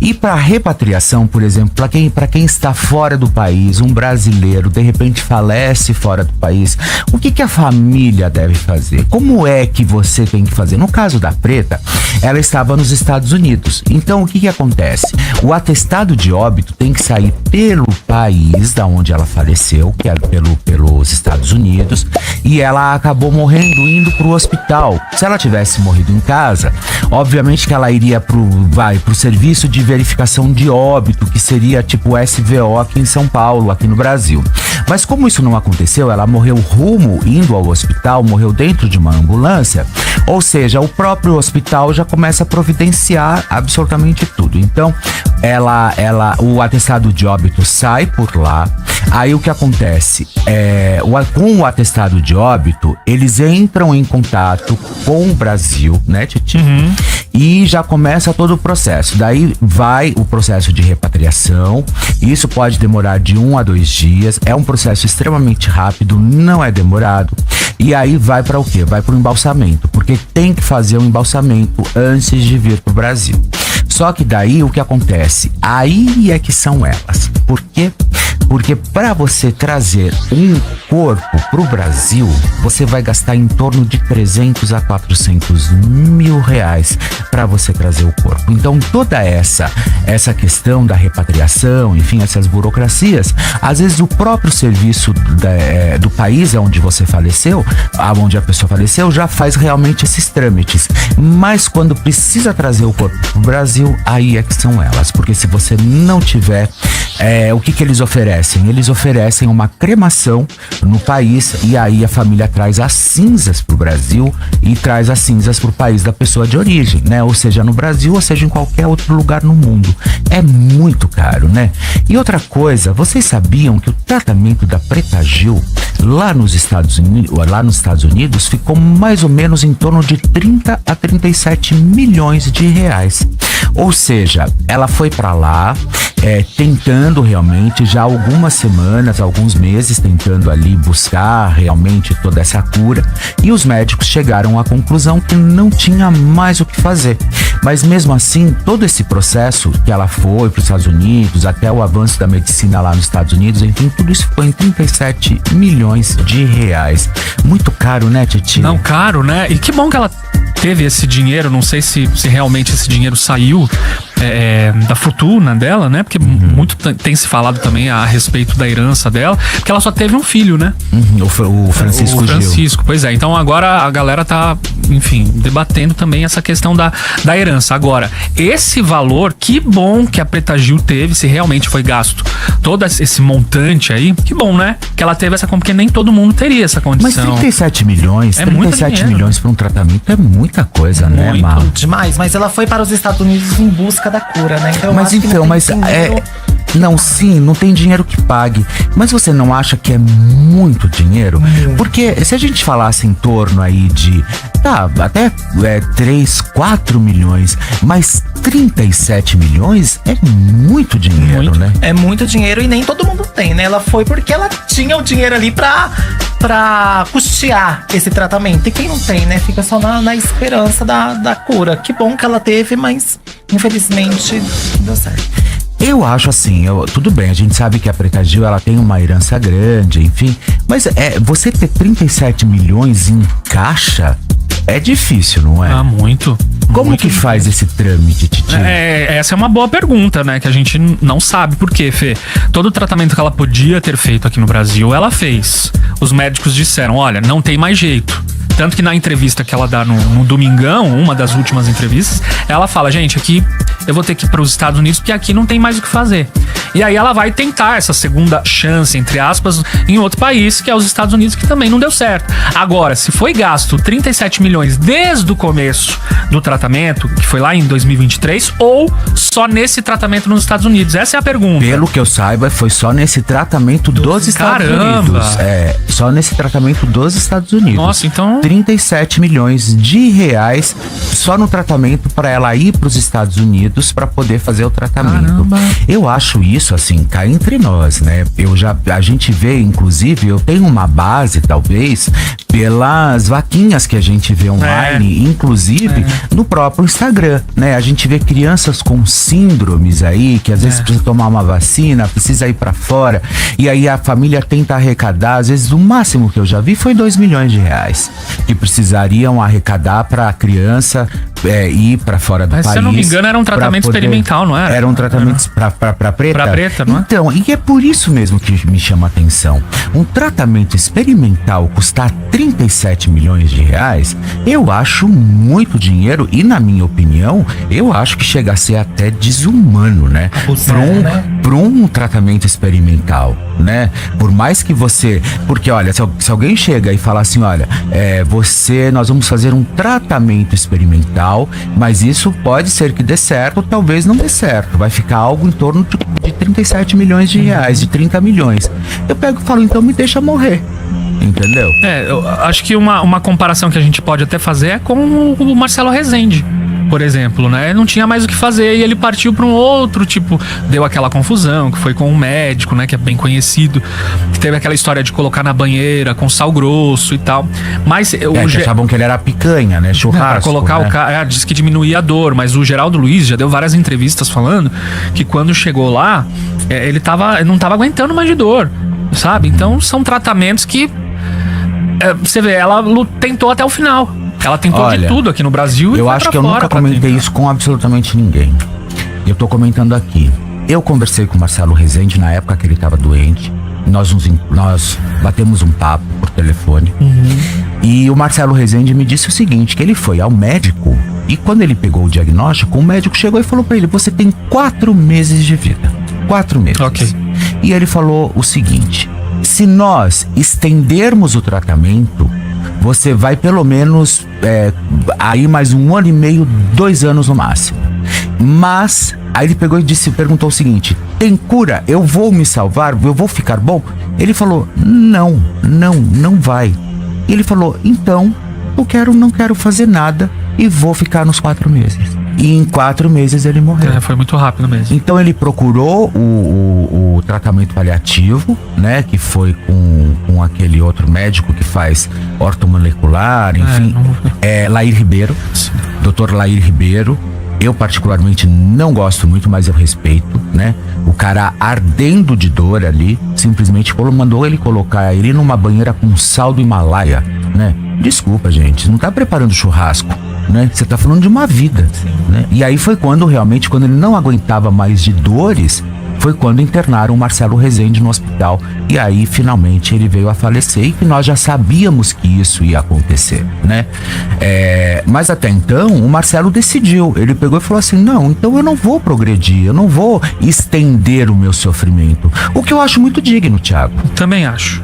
E para repatriação, por exemplo, para quem está fora do país, um brasileiro de repente falece fora do país, o que a família deve fazer? Como é que você tem que fazer? No caso da Preta, ela estava nos Estados Unidos. Então o que acontece? O atestado de óbito tem que sair pelo país da onde ela faleceu, que é pelos Estados Unidos, e ela acabou morrendo indo pro hospital. Se ela tivesse morrido em casa, obviamente que ela iria pro serviço de verificação de óbito, que seria tipo o SVO aqui em São Paulo, aqui no Brasil. Mas como isso não aconteceu, ela morreu indo ao hospital, morreu dentro de uma ambulância, ou seja, o próprio hospital já começa a providenciar absolutamente tudo. Então, o atestado de óbito sai por lá. Aí o que acontece? Com o atestado de óbito, eles entram em contato com o Brasil, né, Titi? E já começa todo o processo. Daí vai o processo de repatriação. Isso pode demorar de 1 a 2 dias. É um processo extremamente rápido, não é demorado. E aí vai para o quê? Vai para o embalsamento, porque tem que fazer o embalsamento antes de vir para o Brasil. Só que daí o que acontece? Aí é que são elas. Por quê? Porque para você trazer um corpo pro Brasil, você vai gastar em torno de 300 a 400 mil reais para você trazer o corpo. Então toda essa questão da repatriação, enfim, essas burocracias, às vezes o próprio serviço do país onde você faleceu, onde a pessoa faleceu, já faz realmente esses trâmites. Mas quando precisa trazer o corpo pro Brasil, aí é que são elas. Porque se você não tiver, o que eles oferecem? Eles oferecem uma cremação no país, e aí a família traz as cinzas pro Brasil e traz as cinzas pro país da pessoa de origem, né? Ou seja, no Brasil, ou seja, em qualquer outro lugar no mundo. É muito caro, né? E outra coisa, vocês sabiam que o tratamento da Preta Gil lá nos Estados Unidos ficou mais ou menos em torno de 30 a 37 milhões de reais. Ou seja, ela foi para lá tentando realmente já algumas semanas, alguns meses, tentando ali buscar realmente toda essa cura, e os médicos chegaram à conclusão que não tinha mais o que fazer. Mas mesmo assim, todo esse processo que ela foi para os Estados Unidos, até o avanço da medicina lá nos Estados Unidos, enfim, tudo isso foi em 37 milhões de reais. Muito caro, né, Titi? Não, caro, né? E que bom que ela teve esse dinheiro, não sei se realmente esse dinheiro saiu da fortuna dela, né? Porque muito tem se falado também a respeito da herança dela, porque ela só teve um filho, né? O Francisco Gil. Francisco, pois é. Então agora a galera tá, enfim, debatendo também essa questão da herança. Agora, esse valor, que bom que a Preta Gil teve, se realmente foi gasto todo esse montante aí, que bom, né? Que ela teve essa condição, porque nem todo mundo teria essa condição. Mas 37 milhões, 37 milhões para um tratamento é muita coisa, né, Mar? Demais, mas ela foi para os Estados Unidos em busca da cura, né? Então, não, sim, não tem dinheiro que pague. Mas você não acha que é muito dinheiro? Porque se a gente falasse em torno aí de até 3, 4 milhões, mas 37 milhões é muito dinheiro, né? É muito dinheiro e nem todo mundo tem, né? Ela foi porque ela tinha o dinheiro ali pra custear esse tratamento. E quem não tem, né? Fica só na esperança da cura. Que bom que ela teve, mas infelizmente não deu certo. Eu acho assim, tudo bem, a gente sabe que a Preta Gil, ela tem uma herança grande, enfim, mas você ter 37 milhões em caixa é difícil, não é? Muito. Como muito que difícil. Faz esse trâmite, Titi? Essa é uma boa pergunta, né? Que a gente não sabe. Por quê, Fê? Todo o tratamento que ela podia ter feito aqui no Brasil, ela fez. Os médicos disseram, olha, não tem mais jeito. Tanto que na entrevista que ela dá no Domingão, uma das últimas entrevistas, ela fala, gente, aqui eu vou ter que ir para os Estados Unidos porque aqui não tem mais o que fazer. E aí ela vai tentar essa segunda chance, entre aspas, em outro país, que é os Estados Unidos, que também não deu certo. Agora, se foi gasto 37 milhões desde o começo do tratamento, que foi lá em 2023, ou só nesse tratamento nos Estados Unidos? Essa é a pergunta. Pelo que eu saiba, foi só nesse tratamento dos Estados Unidos. Só nesse tratamento dos Estados Unidos. Nossa, então... 37 milhões de reais só no tratamento para ela ir para os Estados Unidos para poder fazer o tratamento. Caramba. Eu acho isso assim, cá entre nós, né? A gente vê, inclusive, eu tenho uma base, talvez, pelas vaquinhas que a gente vê online, inclusive no próprio Instagram, né? A gente vê crianças com síndromes aí, que às vezes precisa tomar uma vacina, precisa ir pra fora, e aí a família tenta arrecadar, às vezes o máximo que eu já vi foi 2 milhões de reais, que precisariam arrecadar pra criança ir pra fora do país. Se eu não me engano, era um tratamento experimental, não era? Era um tratamento pra preta? Pra preta, não é? Então, e é por isso mesmo que me chama a atenção. Um tratamento experimental custar 37 milhões de reais, eu acho muito dinheiro e, na minha opinião, eu acho que chega a ser até desumano, né? Para um tratamento experimental, né? Por mais que você... Porque, olha, se alguém chega e fala assim, olha, nós vamos fazer um tratamento experimental, mas isso pode ser que dê certo, talvez não dê certo. Vai ficar algo em torno de 37 milhões de reais, de 30 milhões. Eu pego e falo, então me deixa morrer. Entendeu? Eu acho que uma comparação que a gente pode até fazer é com o Marcelo Rezende, por exemplo, né? Não tinha mais o que fazer e ele partiu para um outro tipo, deu aquela confusão, que foi com um médico, né, que é bem conhecido, que teve aquela história de colocar na banheira com sal grosso e tal. Mas que achavam que ele era picanha, né? Churrasco. Pra colocar o cara, diz que diminuía a dor, mas o Geraldo Luiz já deu várias entrevistas falando que quando chegou lá, ele não tava aguentando mais de dor, sabe? Então são tratamentos que você vê, ela tentou até o final. Ela tentou de tudo aqui no Brasil. Eu acho que eu nunca comentei isso com absolutamente ninguém. Eu tô comentando aqui. Eu conversei com o Marcelo Rezende na época que ele tava doente. Nós batemos um papo por telefone. E o Marcelo Rezende me disse o seguinte, que ele foi ao médico e quando ele pegou o diagnóstico, o médico chegou e falou pra ele, você tem 4 meses de vida. 4 meses. Ok. E ele falou o seguinte, se nós estendermos o tratamento, você vai pelo menos aí mais 1 ano e meio, 2 anos no máximo. Mas aí ele pegou e perguntou o seguinte, tem cura? Eu vou me salvar? Eu vou ficar bom? Ele falou, não vai. E ele falou, então não quero fazer nada e vou ficar nos 4 meses. E em 4 meses ele morreu. Foi muito rápido mesmo. Então ele procurou o tratamento paliativo, né? Que foi com aquele outro médico que faz ortomolecular, enfim. Lair Ribeiro, Dr. Lair Ribeiro. Eu particularmente não gosto muito, mas eu respeito, né? O cara ardendo de dor ali, simplesmente mandou ele colocar ele numa banheira com sal do Himalaia, né? Desculpa, gente, não tá preparando churrasco, né? Você tá falando de uma vida, né? E aí foi quando ele não aguentava mais de dores, foi quando internaram o Marcelo Rezende no hospital. E aí, finalmente, ele veio a falecer e que nós já sabíamos que isso ia acontecer, né? Mas até então, o Marcelo decidiu. Ele pegou e falou assim, não, então eu não vou progredir, eu não vou estender o meu sofrimento. O que eu acho muito digno, Thiago. Também acho.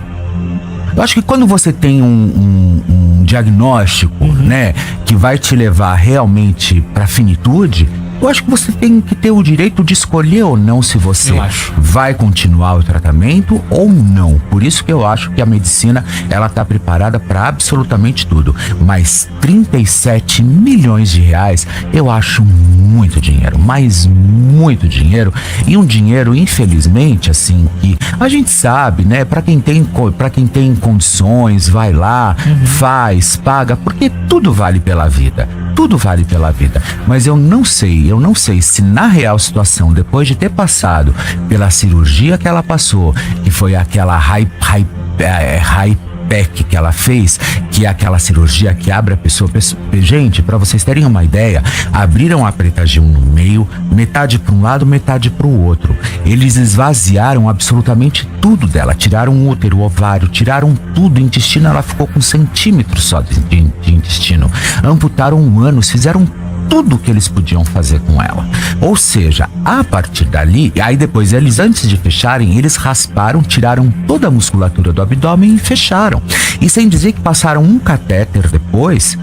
Eu acho que quando você tem um diagnóstico, né, que vai te levar realmente pra finitude, eu acho que você tem que ter o direito de escolher ou não se você vai continuar o tratamento ou não. Por isso que eu acho que a medicina, ela tá preparada para absolutamente tudo. Mas 37 milhões de reais, eu acho muito dinheiro, mas muito dinheiro. E um dinheiro, infelizmente, assim, que a gente sabe, né, para quem tem condições, vai lá, faz, paga, porque tudo vale pela vida. Tudo vale pela vida, mas eu não sei se na real situação, depois de ter passado pela cirurgia que ela passou, que foi aquela HIPEC que ela fez, que é aquela cirurgia que abre a pessoa. Gente, pra vocês terem uma ideia, abriram a Preta Gil no meio, metade para um lado, metade para o outro. Eles esvaziaram absolutamente tudo dela, tiraram o útero, o ovário, tiraram tudo, o intestino, ela ficou com centímetros só de intestino. Amputaram um ânus, fizeram tudo que eles podiam fazer com ela. Ou seja, a partir dali, aí depois eles, antes de fecharem, eles rasparam, tiraram toda a musculatura do abdômen e fecharam. E sem dizer que passaram um catéter depois,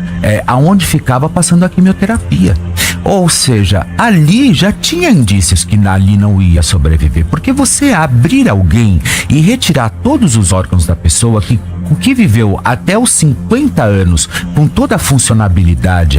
aonde ficava passando a quimioterapia. Ou seja, ali já tinha indícios que ali não ia sobreviver, porque você abrir alguém e retirar todos os órgãos da pessoa que que viveu até os 50 anos com toda a funcionalidade,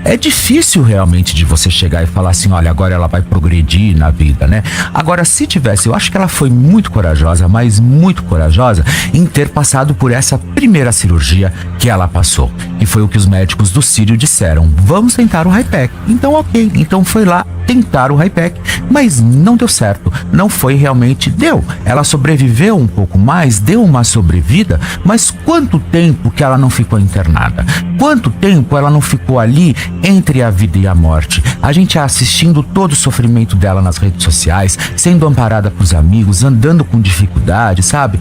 é difícil realmente de você chegar e falar assim, olha, agora ela vai progredir na vida, né? Agora, se tivesse, eu acho que ela foi muito corajosa, mas muito corajosa em ter passado por essa primeira cirurgia que ela passou. E foi o que os médicos do Sírio disseram, vamos tentar o HIPEC. Então, ok, então foi lá tentar o HIPEC, mas não deu certo, não foi realmente, deu. Ela sobreviveu um pouco mais, deu uma sobrevida, mas quanto tempo que ela não ficou internada? Quanto tempo ela não ficou ali entre a vida e a morte? A gente assistindo todo o sofrimento dela nas redes sociais, sendo amparada pros amigos, andando com dificuldade, sabe?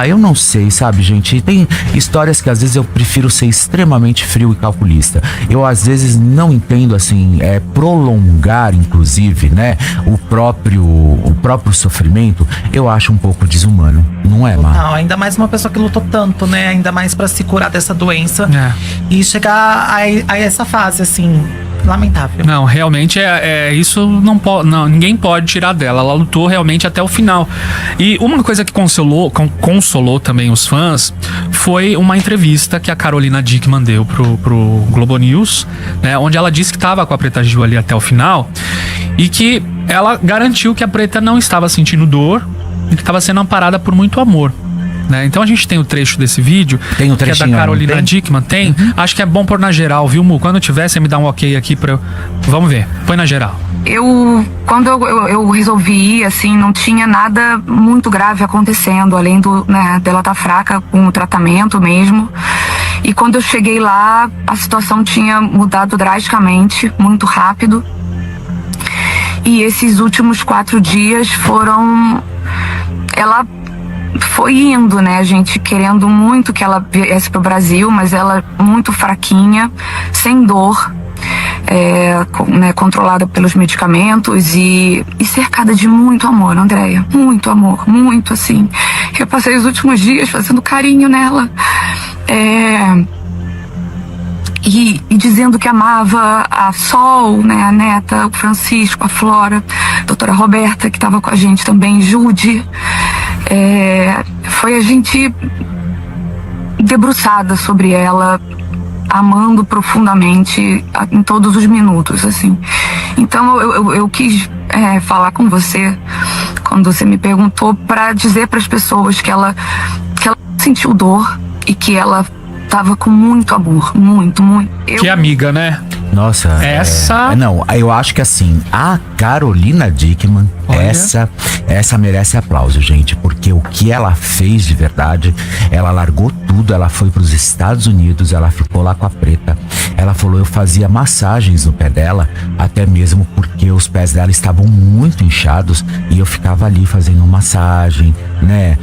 Eu não sei, sabe, gente? Tem histórias que às vezes eu prefiro ser extremamente frio e calculista. Eu às vezes não entendo, assim, prolongar, inclusive, né, o próprio sofrimento, eu acho um pouco desumano, não é, Mar? Não, ainda mais uma pessoa que lutou tanto, né? Ainda mais pra se curar dessa doença e chegar a essa fase, assim, lamentável. Não, realmente isso não, ninguém pode tirar dela. Ela lutou realmente até o final. E uma coisa que consolou também os fãs foi uma entrevista que a Carolina Dickmann deu pro Globo News, né, onde ela disse que estava com a Preta Gil ali até o final e que ela garantiu que a Preta não estava sentindo dor e que estava sendo amparada por muito amor. Né? Então a gente tem o trecho desse vídeo, tem o que é da Carolina Dickmann. Tem? Acho que é bom pôr na geral, viu, Mu? Quando tiver, você me dá um ok aqui pra eu... Vamos ver, põe na geral. Quando eu resolvi ir, assim, não tinha nada muito grave acontecendo, além dela estar fraca com o tratamento mesmo. E quando eu cheguei lá, a situação tinha mudado drasticamente, muito rápido. E esses últimos 4 dias ela foi indo, né? A gente querendo muito que ela viesse pro Brasil, mas ela muito fraquinha, sem dor, né, controlada pelos medicamentos e cercada de muito amor, Andréia. Muito amor, muito, assim. Eu passei os últimos dias fazendo carinho nela. E dizendo que amava a Sol, né, a neta, o Francisco, a Flora, a doutora Roberta, que estava com a gente também, Jude. Foi a gente debruçada sobre ela, amando profundamente em todos os minutos, assim. Então eu quis falar com você quando você me perguntou, para dizer para as pessoas que ela sentiu dor e que ela tava com muito amor, muito. Que amiga, né? Nossa, não, eu acho que assim, a Carolina Dickmann, essa merece aplauso, gente, porque o que ela fez de verdade, ela largou tudo, ela foi pros Estados Unidos, ela ficou lá com a Preta, ela falou, eu fazia massagens no pé dela, até mesmo porque os pés dela estavam muito inchados e eu ficava ali fazendo massagem, né,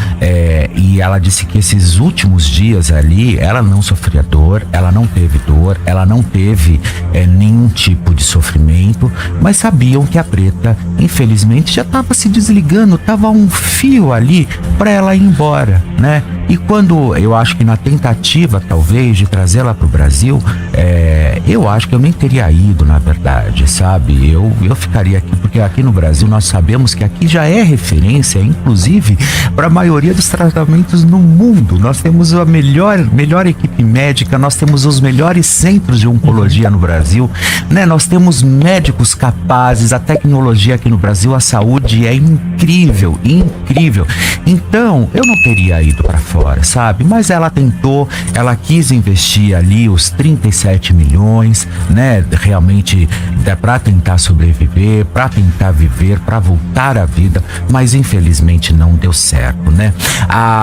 e ela disse que esses últimos dias ali, ela não sofria dor, ela não teve dor, ela não teve nenhum tipo de sofrimento, mas sabiam que a Preta, infelizmente, já estava se desligando, tava um fio ali para ela ir embora, né? E quando eu acho que na tentativa, talvez, de trazê-la pro Brasil, eu acho que eu nem teria ido, na verdade, sabe? Eu ficaria aqui, porque aqui no Brasil nós sabemos que aqui já é referência, inclusive, para a maioria dos tratamentos no mundo. Nós temos a melhor equipe médica, nós temos os melhores centros de oncologia no Brasil, né? Nós temos médicos capazes, a tecnologia aqui no Brasil, a saúde é incrível. Então, eu não teria ido para fora, sabe? Mas ela tentou, ela quis investir ali os 37 milhões, né? Realmente, para tentar sobreviver, para tentar viver, para voltar à vida, mas infelizmente não deu certo, né?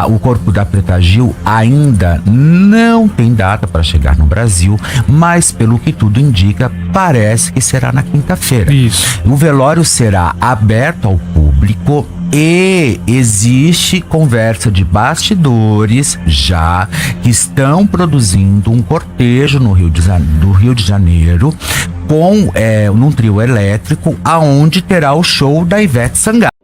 O corpo da Preta Gil ainda não tem data para chegar no Brasil, mas pelo que tudo indica, parece que será na quinta-feira. Isso. O velório será aberto ao público e existe conversa de bastidores já que estão produzindo um cortejo do Rio de Janeiro com num trio elétrico, aonde terá o show da Ivete Sangalo.